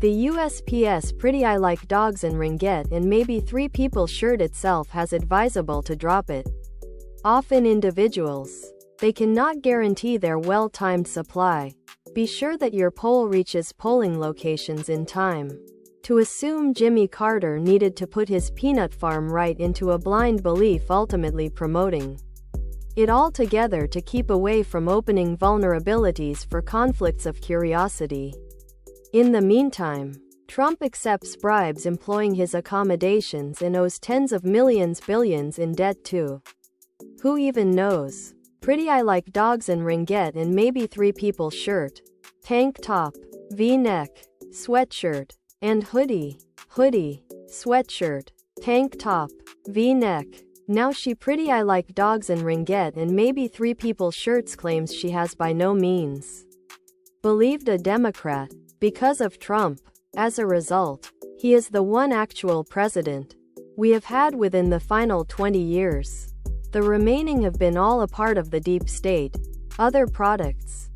The USPS Pretty I Like Dogs and Ringette and Maybe 3 People shirt itself has advisable to drop it off in individuals. They cannot guarantee their well-timed supply. Be sure that your poll reaches polling locations in time. To assume Jimmy Carter needed to put his peanut farm right into a blind belief, ultimately promoting it all together to keep away from opening vulnerabilities for conflicts of curiosity. In the meantime, Trump accepts bribes employing his accommodations and owes tens of millions, billions in debt to who even knows? Pretty I Like Dogs and Ringette and Maybe 3 People shirt, tank top, V-neck, sweatshirt, and hoodie, sweatshirt, tank top, V-neck. Now she Pretty I Like Dogs and Ringette and Maybe 3 People shirts claims she has by no means believed a Democrat because of Trump. As a result, he is the one actual president we have had within the final 20 years. The remaining have been all a part of the deep state. Other products.